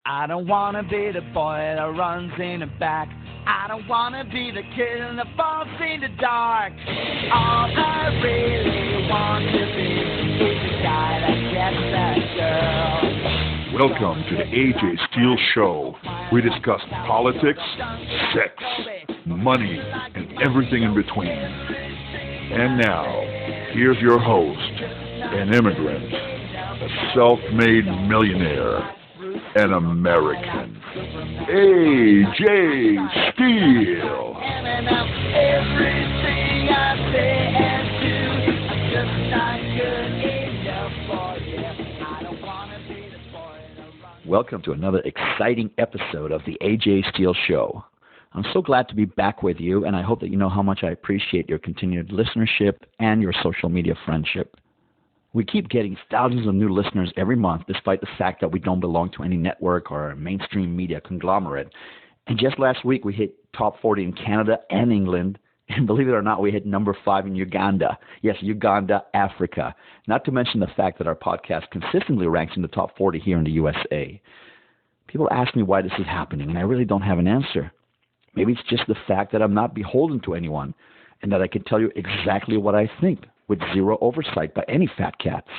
I don't want to be the boy that runs in the back. I don't want to be the kid that falls in the dark. All I really want to be is the guy that gets that girl. Welcome to the AJ Steel Show. We discuss politics, sex, money, and everything in between. And now, here's your host, an immigrant, a self-made millionaire, an American, AJ Steel. Everything I say and do, I'm just not good enough for you. I don't want to be the boy that runs. Welcome to another exciting episode of the AJ Steel Show. I'm so glad to be back with you, and I hope that you know how much I appreciate your continued listenership and your social media friendship. We keep getting thousands of new listeners every month, despite the fact that we don't belong to any network or mainstream media conglomerate. And just last week, we hit top 40 in Canada and England. And believe it or not, we hit number 5 in Uganda. Yes, Uganda, Africa. Not to mention the fact that our podcast consistently ranks in the top 40 here in the USA. People ask me why this is happening, and I really don't have an answer. Maybe it's just the fact that I'm not beholden to anyone and that I can tell you exactly what I think with zero oversight by any fat cats.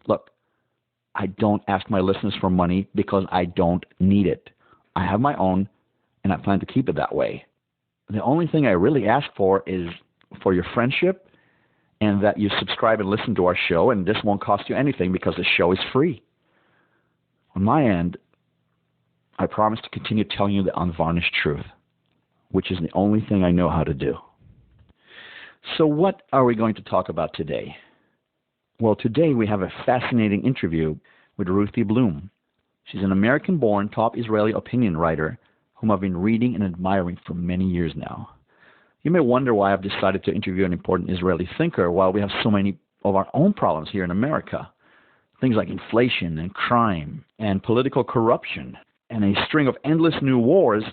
Look, I don't ask my listeners for money because I don't need it. I have my own, and I plan to keep it that way. The only thing I really ask for is for your friendship and that you subscribe and listen to our show, and this won't cost you anything because the show is free. On my end, I promise to continue telling you the unvarnished truth, which is the only thing I know how to do. So what are we going to talk about today? Well, today we have a fascinating interview with Ruthie Blum. She's an American-born top Israeli opinion writer whom I've been reading and admiring for many years now. You may wonder why I've decided to interview an important Israeli thinker while we have so many of our own problems here in America. Things like inflation and crime and political corruption and a string of endless new wars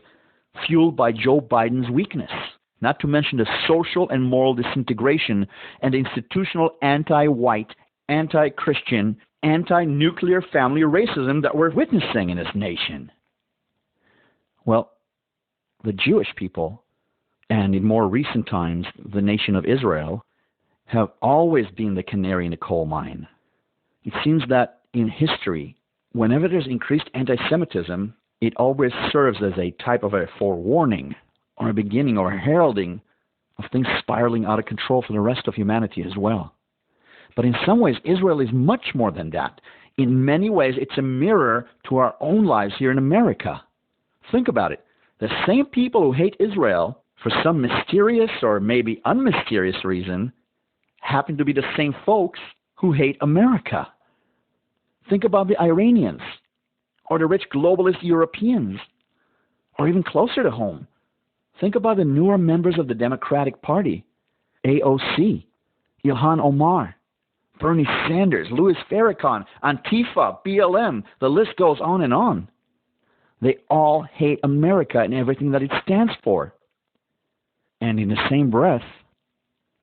fueled by Joe Biden's weakness. Not to mention the social and moral disintegration and institutional anti-white, anti-Christian, anti-nuclear family racism that we're witnessing in this nation. Well, the Jewish people, and in more recent times, the nation of Israel, have always been the canary in the coal mine. It seems that in history, whenever there's increased anti-Semitism, it always serves as a type of a forewarning or a beginning or a heralding of things spiraling out of control for the rest of humanity as well. But in some ways, Israel is much more than that. In many ways, it's a mirror to our own lives here in America. Think about it. The same people who hate Israel for some mysterious or maybe unmysterious reason happen to be the same folks who hate America. Think about the Iranians or the rich globalist Europeans, or even closer to home. Think about the newer members of the Democratic Party, AOC, Ilhan Omar, Bernie Sanders, Louis Farrakhan, Antifa, BLM, the list goes on and on. They all hate America and everything that it stands for. And in the same breath,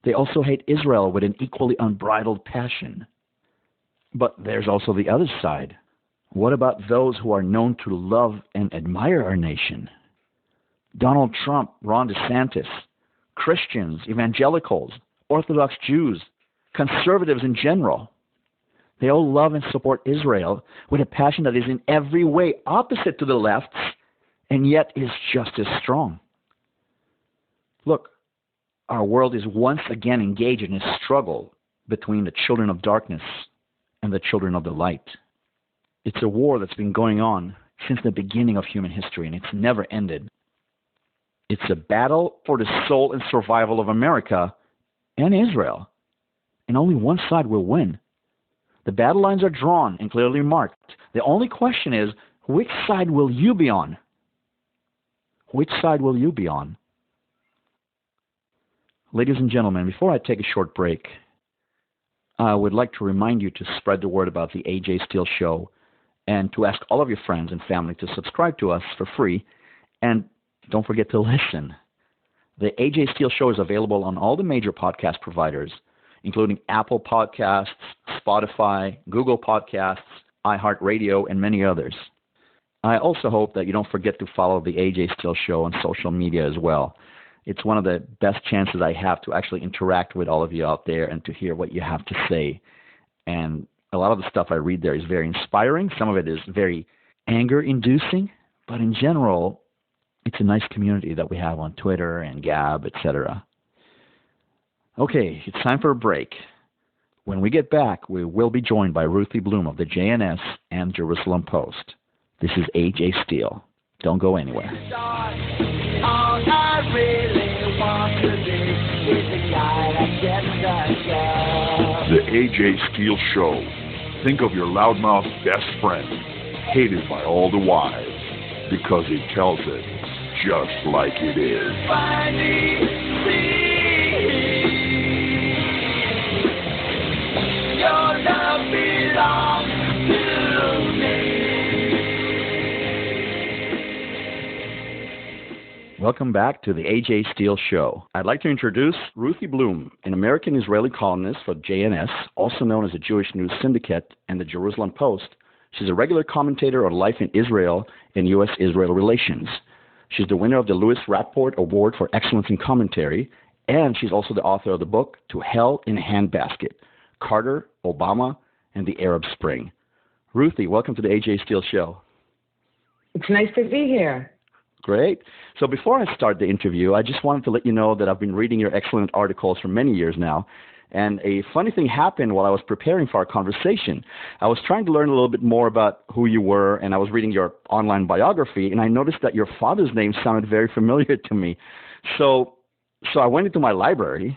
they also hate Israel with an equally unbridled passion. But there's also the other side. What about those who are known to love and admire our nation? Donald Trump, Ron DeSantis, Christians, evangelicals, Orthodox Jews, conservatives in general. They all love and support Israel with a passion that is in every way opposite to the left's and yet is just as strong. Look, our world is once again engaged in a struggle between the children of darkness and the children of the light. It's a war that's been going on since the beginning of human history, and it's never ended. It's a battle for the soul and survival of America and Israel, and only one side will win. The battle lines are drawn and clearly marked. The only question is, which side will you be on? Which side will you be on? Ladies and gentlemen, before I take a short break, I would like to remind you to spread the word about the AJ Steel Show and to ask all of your friends and family to subscribe to us for free. And don't forget to listen. The AJ Steel Show is available on all the major podcast providers, including Apple Podcasts, Spotify, Google Podcasts, iHeartRadio, and many others. I also hope that you don't forget to follow the AJ Steele Show on social media as well. It's one of the best chances I have to actually interact with all of you out there and to hear what you have to say. And a lot of the stuff I read there is very inspiring. Some of it is very anger-inducing, but in general, it's a nice community that we have on Twitter and Gab, etc. Okay, it's time for a break. When we get back, we will be joined by Ruthie Blum of the JNS and Jerusalem Post. This is AJ Steele. Don't go anywhere. All I really want to be is the guy that gets the The AJ Steele Show. Think of your loudmouth best friend, hated by all the wives, because he tells it just like it is. Your love belongs to me. Welcome back to the AJ Steele Show. I'd like to introduce Ruthie Blum, an American-Israeli columnist for JNS, also known as the Jewish News Syndicate and the Jerusalem Post. She's a regular commentator on life in Israel and U.S.-Israel relations. She's the winner of the Louis Rapport Award for Excellence in Commentary, and she's also the author of the book To Hell in a Handbasket, Carter, Obama, and the Arab Spring. Ruthie, welcome to the AJ Steele Show. It's nice to be here. Great. So before I start the interview, I just wanted to let you know that I've been reading your excellent articles for many years now. And a funny thing happened while I was preparing for our conversation. I was trying to learn a little bit more about who you were, and I was reading your online biography, and I noticed that your father's name sounded very familiar to me. So I went into my library,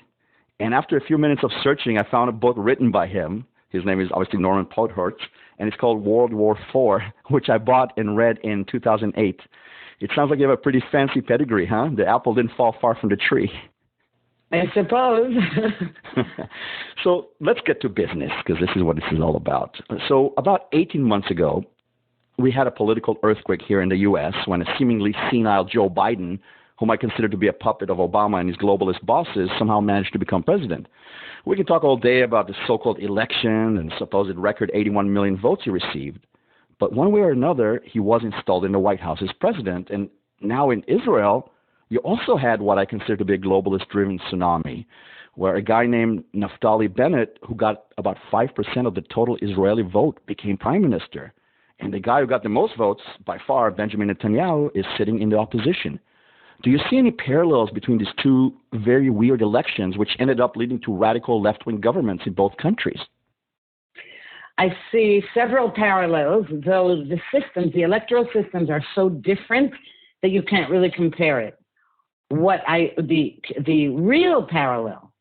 and after a few minutes of searching, I found a book written by him. His name is obviously Norman Podhoretz, and it's called World War IV, which I bought and read in 2008. It sounds like you have a pretty fancy pedigree, huh? The apple didn't fall far from the tree. I suppose. So let's get to business, because this is what this is all about. So about 18 months ago, we had a political earthquake here in the U.S. when a seemingly senile Joe Biden, whom I consider to be a puppet of Obama and his globalist bosses, somehow managed to become president. We can talk all day about the so-called election and supposed record 81 million votes he received. But one way or another, he was installed in the White House as president. And now in Israel, you also had what I consider to be a globalist-driven tsunami, where a guy named Naftali Bennett, who got about 5% of the total Israeli vote, became prime minister. And the guy who got the most votes, by far, Benjamin Netanyahu, is sitting in the opposition. Do you see any parallels between these two very weird elections, which ended up leading to radical left-wing governments in both countries? I see several parallels, though the systems, the electoral systems are so different that you can't really compare it. The real parallel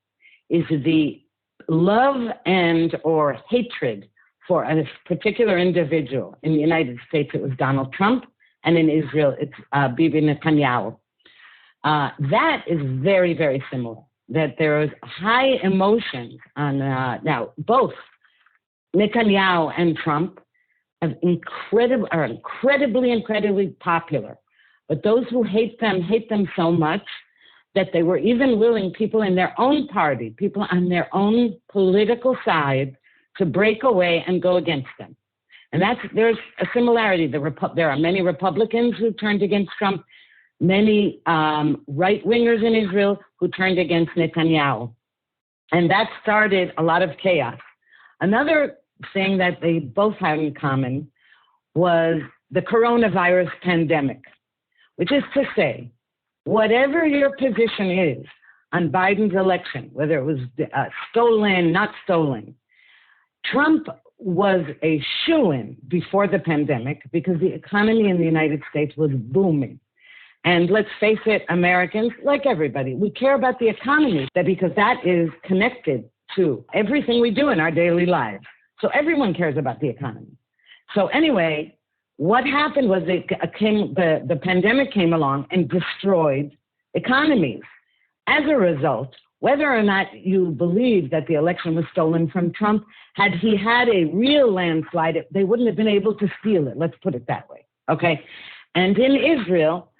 is the love and or hatred for a particular individual. In the United States, it was Donald Trump, and in Israel, it's Bibi Netanyahu. That is very, very similar, that there is high emotions on, now, both Netanyahu and Trump are incredibly popular. But those who hate them so much that they were even willing, people in their own party, people on their own political side, to break away and go against them. And there's a similarity. There are many Republicans who turned against Trump, many right-wingers in Israel who turned against Netanyahu. And that started a lot of chaos. Another thing that they both had in common was the coronavirus pandemic, which is to say, whatever your position is on Biden's election, whether it was stolen, not stolen, Trump was a shoo-in before the pandemic because the economy in the United States was booming. And let's face it, Americans, like everybody, we care about the economy because that is connected to everything we do in our daily lives. So everyone cares about the economy. So anyway, what happened was the pandemic came along and destroyed economies. As a result, whether or not you believe that the election was stolen from Trump, had he had a real landslide, they wouldn't have been able to steal it. Let's put it that way. Okay. And in Israel,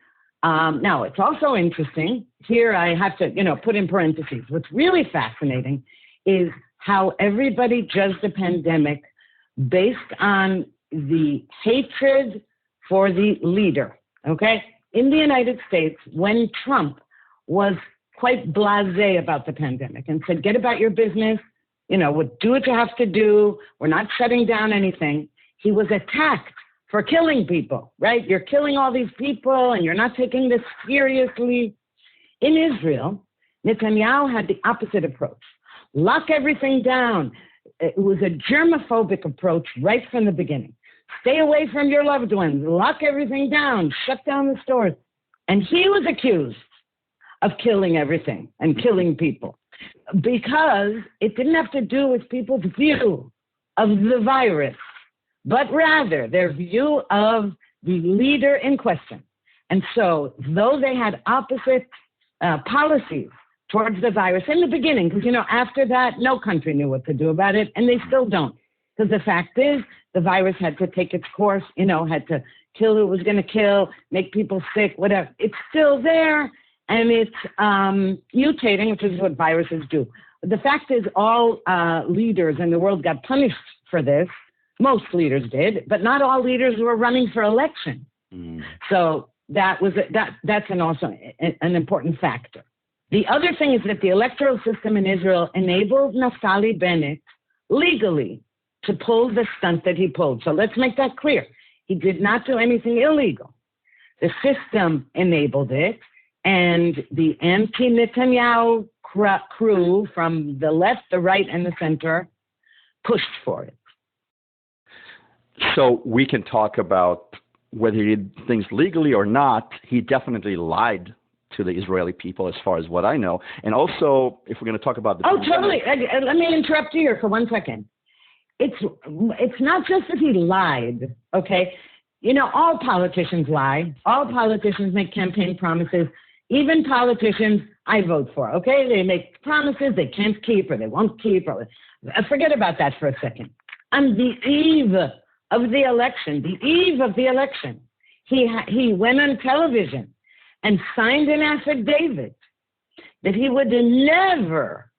now it's also interesting. Here I have to, put in parentheses. What's really fascinating is how everybody judged the pandemic based on the hatred for the leader, okay? In the United States, when Trump was quite blasé about the pandemic and said, get about your business, do what you have to do, we're not shutting down anything, he was attacked for killing people, right? You're killing all these people and you're not taking this seriously. In Israel, Netanyahu had the opposite approach. Lock everything down. It was a germophobic approach right from the beginning. Stay away from your loved ones. Lock everything down. Shut down the stores. And he was accused of killing everything and killing people because it didn't have to do with people's view of the virus, but rather their view of the leader in question. And so, though they had opposite policies towards the virus in the beginning, because, after that, no country knew what to do about it, and they still don't. Because the fact is, the virus had to take its course, had to kill who it was going to kill, make people sick, whatever. It's still there, and it's mutating, which is what viruses do. The fact is, all leaders in the world got punished for this. Most leaders did, but not all leaders were running for election. So that's also an important factor. The other thing is that the electoral system in Israel enabled Naftali Bennett legally to pull the stunt that he pulled. So let's make that clear. He did not do anything illegal. The system enabled it, and the anti-Netanyahu crew from the left, the right, and the center pushed for it. So we can talk about whether he did things legally or not. He definitely lied to the Israeli people, as far as what I know. And also, if we're going to talk about the totally. Let me interrupt you here for 1 second. It's not just that he lied, okay? All politicians lie. All politicians make campaign promises. Even politicians I vote for, okay? They make promises they can't keep or they won't keep. Or forget about that for a second. On the eve of the election, he went on television and signed an affidavit that he would never